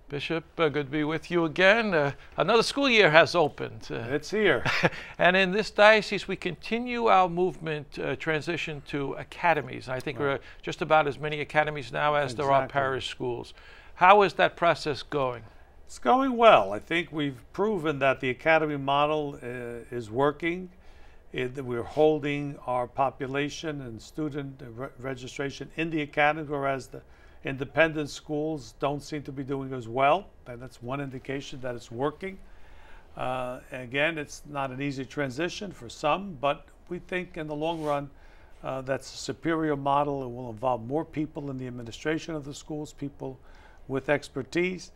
Bishop, good to be with you again. Another school year has opened. It's here. And in this diocese, we continue our movement transition to academies. I think we're just about as many academies now as there are parish schools. How is that process going? It's going well. I think we've proven that the academy model is working. We're holding our population and student registration in the academy, whereas the independent schools don't seem to be doing as well, and that's one indication that it's working. Again, it's not an easy transition for some, but we think in the long run that's a superior model. It will involve more people in the administration of the schools, people with expertise,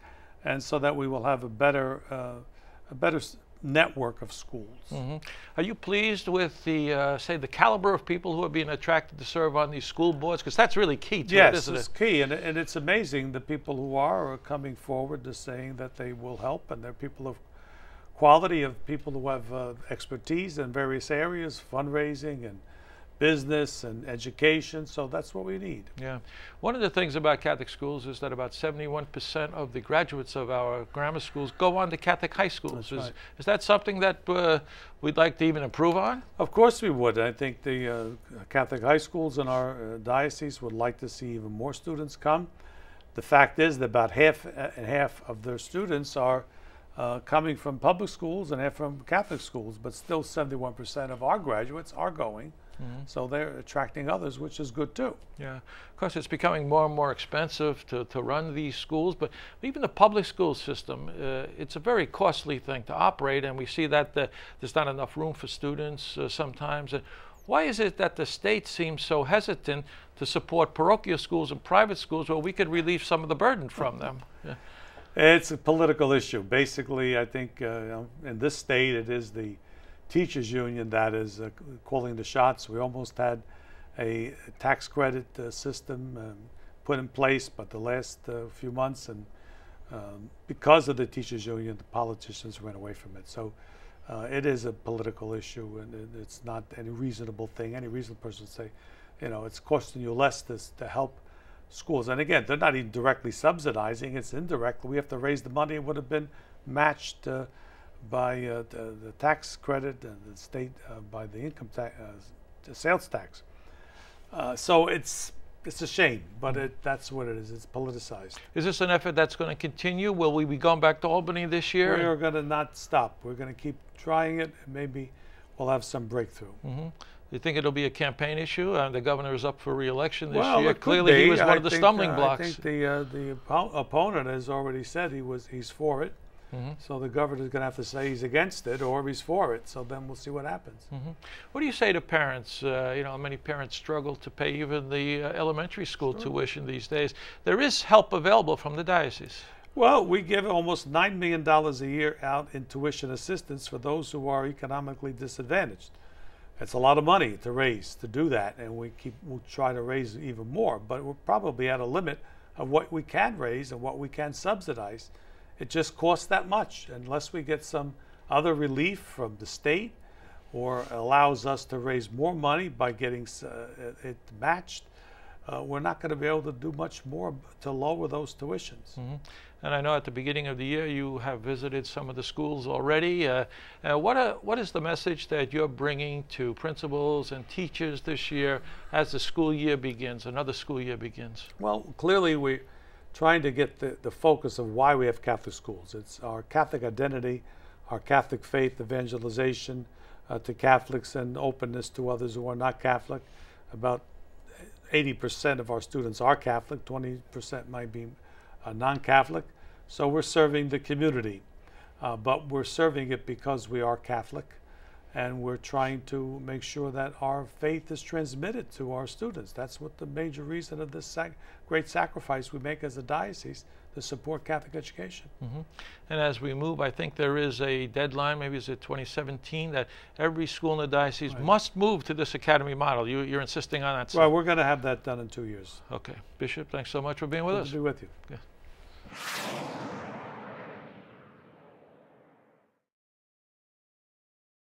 and so that we will have a better network of schools. Mm-hmm. Are you pleased with the, say, the caliber of people who are being attracted to serve on these school boards? Because that's really key to it, isn't it? Yes, it's key, and it's amazing the people who are coming forward to saying that they will help, and they're people of quality, of people who have expertise in various areas, fundraising and business and education, so that's what we need. Yeah. One of the things about Catholic schools is that about 71% of the graduates of our grammar schools go on to Catholic high schools. Is that something that we'd like to even improve on? Of course we would. I think the Catholic high schools in our diocese would like to see even more students come. The fact is that about half and half of their students are coming from public schools and half from Catholic schools, but still 71% of our graduates are going. Mm-hmm. So they're attracting others, which is good too. Yeah, of course it's becoming more and more expensive to run these schools, but even the public school system, it's a very costly thing to operate, and we see that there's not enough room for students sometimes. Why is it that the state seems so hesitant to support parochial schools and private schools where we could relieve some of the burden from them? Yeah. It's a political issue. Basically, I think in this state it is the teachers union that is calling the shots. We almost had a tax credit system put in place, but the last few months, and because of the teachers union, the politicians ran away from it. So it is a political issue, and it's not any reasonable thing. Any reasonable person would say, you know, it's costing you less to help schools. And again, they're not even directly subsidizing, it's indirect. We have to raise the money. It would have been matched by the tax credit, and the state by the income tax, the sales tax. So it's a shame, but that's what it is. It's politicized. Is this an effort that's going to continue? Will we be going back to Albany this year? We are going to not stop. We're going to keep trying it, and maybe we'll have some breakthrough. Mm-hmm. You think it'll be a campaign issue? The governor is up for re-election this year. It Clearly, he was one of the stumbling blocks. I think the opponent has already said he's for it. Mm-hmm. So the governor is going to have to say he's against it or he's for it. So then we'll see what happens. Mm-hmm. What do you say to parents? You know, many parents struggle to pay even the elementary school tuition these days. There is help available from the diocese. Well, we give almost $9 million a year out in tuition assistance for those who are economically disadvantaged. It's a lot of money to raise to do that, and we'll try to raise even more. But we're probably at a limit of what we can raise and what we can subsidize. It just costs that much. Unless we get some other relief from the state or allows us to raise more money by getting it matched, we're not going to be able to do much more to lower those tuitions. Mm-hmm. And I know at the beginning of the year you have visited some of the schools already. What is the message that you're bringing to principals and teachers this year as the school year begins, another school year begins? Well, clearly we're trying to get the focus of why we have Catholic schools. It's our Catholic identity, our Catholic faith, evangelization to Catholics, and openness to others who are not Catholic. About 80% of our students are Catholic, 20% might be non-Catholic. So we're serving the community, but we're serving it because we are Catholic, and we're trying to make sure that our faith is transmitted to our students. That's what the major reason of this great sacrifice we make as a diocese, to support Catholic education. Mm-hmm. And as we move, I think there is a deadline, maybe it's 2017, that every school in the diocese must move to this academy model. You're insisting on that? Well, we're going to have that done in 2 years. Okay. Bishop, thanks so much for being with us. Good to be with you. Yeah.